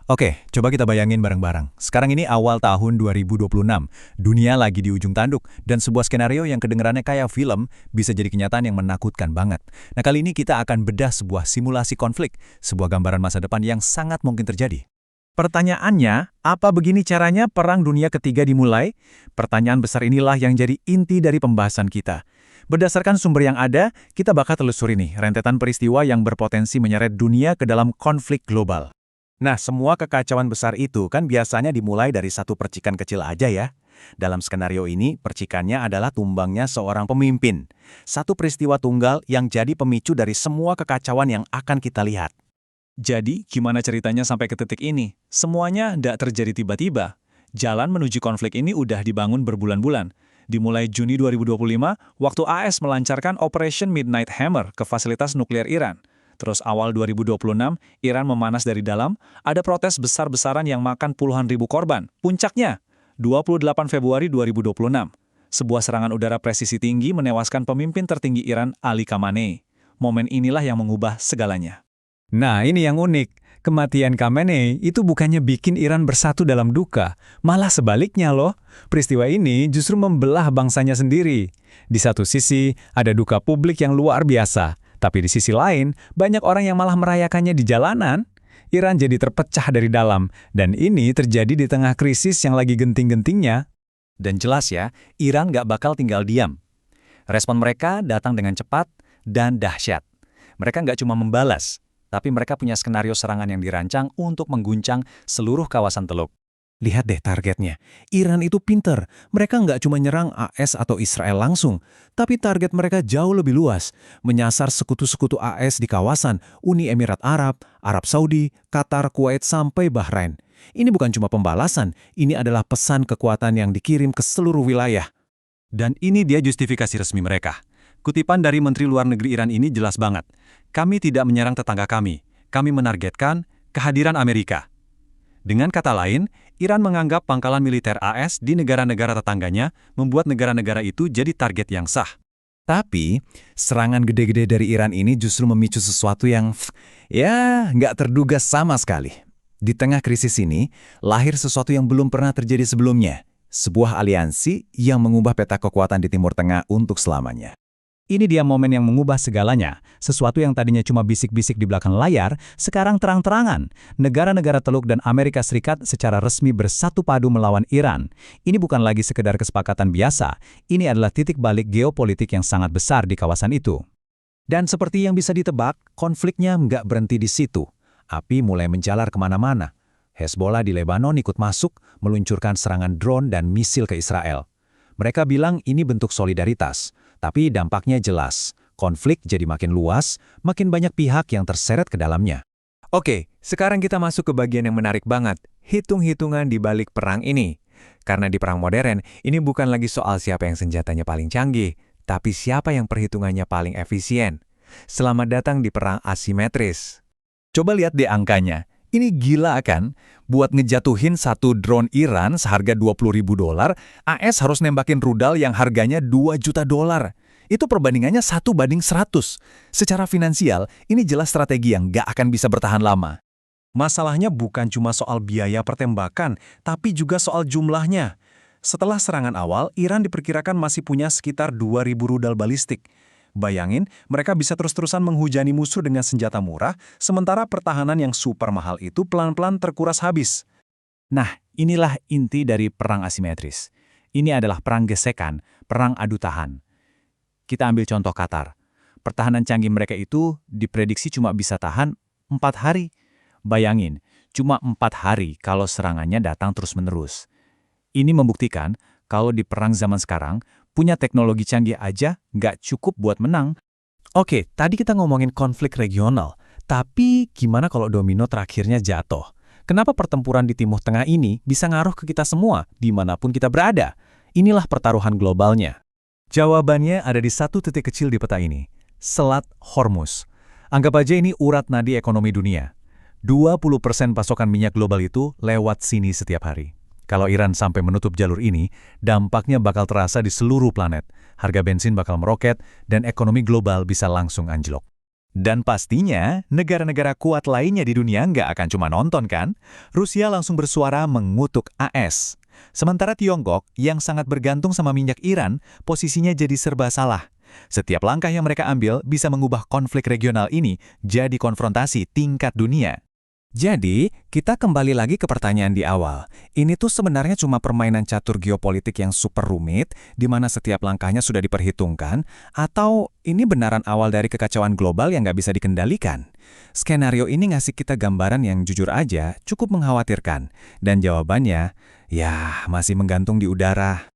Oke, coba kita bayangin bareng-bareng. Sekarang ini awal tahun 2026, dunia lagi di ujung tanduk, dan sebuah skenario yang kedengarannya kayak film bisa jadi kenyataan yang menakutkan banget. Nah, kali ini kita akan bedah sebuah simulasi konflik, sebuah gambaran masa depan yang sangat mungkin terjadi. Pertanyaannya, apa begini caranya Perang Dunia Ketiga dimulai? Pertanyaan besar inilah yang jadi inti dari pembahasan kita. Berdasarkan sumber yang ada, kita bakal telusuri nih rentetan peristiwa yang berpotensi menyeret dunia ke dalam konflik global. Nah, semua kekacauan besar itu kan biasanya dimulai dari satu percikan kecil aja ya. Dalam skenario ini, percikannya adalah tumbangnya seorang pemimpin. Satu peristiwa tunggal yang jadi pemicu dari semua kekacauan yang akan kita lihat. Jadi, gimana ceritanya sampai ke titik ini? Semuanya tidak terjadi tiba-tiba. Jalan menuju konflik ini udah dibangun berbulan-bulan. Dimulai Juni 2025, waktu AS melancarkan Operation Midnight Hammer ke fasilitas nuklir Iran. Terus awal 2026, Iran memanas dari dalam, ada protes besar-besaran yang makan puluhan ribu korban. Puncaknya, 28 Februari 2026. Sebuah serangan udara presisi tinggi menewaskan pemimpin tertinggi Iran, Ali Khamenei. Momen inilah yang mengubah segalanya. Nah, ini yang unik. Kematian Khamenei itu bukannya bikin Iran bersatu dalam duka, malah sebaliknya loh. Peristiwa ini justru membelah bangsanya sendiri. Di satu sisi, ada duka publik yang luar biasa. Tapi di sisi lain, banyak orang yang malah merayakannya di jalanan. Iran jadi terpecah dari dalam, dan ini terjadi di tengah krisis yang lagi genting-gentingnya. Dan jelas ya, Iran nggak bakal tinggal diam. Respon mereka datang dengan cepat dan dahsyat. Mereka nggak cuma membalas, tapi mereka punya skenario serangan yang dirancang untuk mengguncang seluruh kawasan Teluk. Lihat deh targetnya. Iran itu pinter. Mereka nggak cuma nyerang AS atau Israel langsung, tapi target mereka jauh lebih luas. Menyasar sekutu-sekutu AS di kawasan, Uni Emirat Arab, Arab Saudi, Qatar, Kuwait, sampai Bahrain. Ini bukan cuma pembalasan, ini adalah pesan kekuatan yang dikirim ke seluruh wilayah. Dan ini dia justifikasi resmi mereka. Kutipan dari Menteri Luar Negeri Iran ini jelas banget. Kami tidak menyerang tetangga kami menargetkan kehadiran Amerika. Dengan kata lain, Iran menganggap pangkalan militer AS di negara-negara tetangganya membuat negara-negara itu jadi target yang sah. Tapi, serangan gede-gede dari Iran ini justru memicu sesuatu yang, nggak terduga sama sekali. Di tengah krisis ini, lahir sesuatu yang belum pernah terjadi sebelumnya. Sebuah aliansi yang mengubah peta kekuatan di Timur Tengah untuk selamanya. Ini dia momen yang mengubah segalanya. Sesuatu yang tadinya cuma bisik-bisik di belakang layar, sekarang terang-terangan. Negara-negara Teluk dan Amerika Serikat secara resmi bersatu padu melawan Iran. Ini bukan lagi sekedar kesepakatan biasa, ini adalah titik balik geopolitik yang sangat besar di kawasan itu. Dan seperti yang bisa ditebak, konfliknya nggak berhenti di situ. Api mulai menjalar kemana-mana. Hezbollah di Lebanon ikut masuk, meluncurkan serangan drone dan misil ke Israel. Mereka bilang ini bentuk solidaritas. Tapi dampaknya jelas, konflik jadi makin luas, makin banyak pihak yang terseret ke dalamnya. Oke, sekarang kita masuk ke bagian yang menarik banget, hitung-hitungan di balik perang ini. Karena di perang modern, ini bukan lagi soal siapa yang senjatanya paling canggih, tapi siapa yang perhitungannya paling efisien. Selamat datang di perang asimetris. Coba lihat deh angkanya. Ini gila kan? Buat ngejatuhin satu drone Iran seharga $20.000, AS harus nembakin rudal yang harganya $2 juta. Itu perbandingannya 1:100. Secara finansial, ini jelas strategi yang nggak akan bisa bertahan lama. Masalahnya bukan cuma soal biaya pertembakan, tapi juga soal jumlahnya. Setelah serangan awal, Iran diperkirakan masih punya sekitar 2.000 rudal balistik. Bayangin, mereka bisa terus-terusan menghujani musuh dengan senjata murah, sementara pertahanan yang super mahal itu pelan-pelan terkuras habis. Nah, inilah inti dari perang asimetris. Ini adalah perang gesekan, perang adu tahan. Kita ambil contoh Qatar. Pertahanan canggih mereka itu diprediksi cuma bisa tahan 4 hari. Bayangin, cuma 4 hari kalau serangannya datang terus-menerus. Ini membuktikan kalau di perang zaman sekarang, punya teknologi canggih aja nggak cukup buat menang. Oke, tadi kita ngomongin konflik regional. Tapi gimana kalau domino terakhirnya jatuh? Kenapa pertempuran di Timur Tengah ini bisa ngaruh ke kita semua, dimanapun kita berada? Inilah pertaruhan globalnya. Jawabannya ada di satu titik kecil di peta ini, Selat Hormuz. Anggap aja ini urat nadi ekonomi dunia. 20% pasokan minyak global itu lewat sini setiap hari. Kalau Iran sampai menutup jalur ini, dampaknya bakal terasa di seluruh planet. Harga bensin bakal meroket, dan ekonomi global bisa langsung anjlok. Dan pastinya, negara-negara kuat lainnya di dunia nggak akan cuma nonton kan? Rusia langsung bersuara mengutuk AS. Sementara Tiongkok, yang sangat bergantung sama minyak Iran, posisinya jadi serba salah. Setiap langkah yang mereka ambil bisa mengubah konflik regional ini jadi konfrontasi tingkat dunia. Jadi, kita kembali lagi ke pertanyaan di awal. Ini tuh sebenarnya cuma permainan catur geopolitik yang super rumit, di mana setiap langkahnya sudah diperhitungkan, atau ini benaran awal dari kekacauan global yang nggak bisa dikendalikan? Skenario ini ngasih kita gambaran yang jujur aja cukup mengkhawatirkan. Dan jawabannya, ya masih menggantung di udara.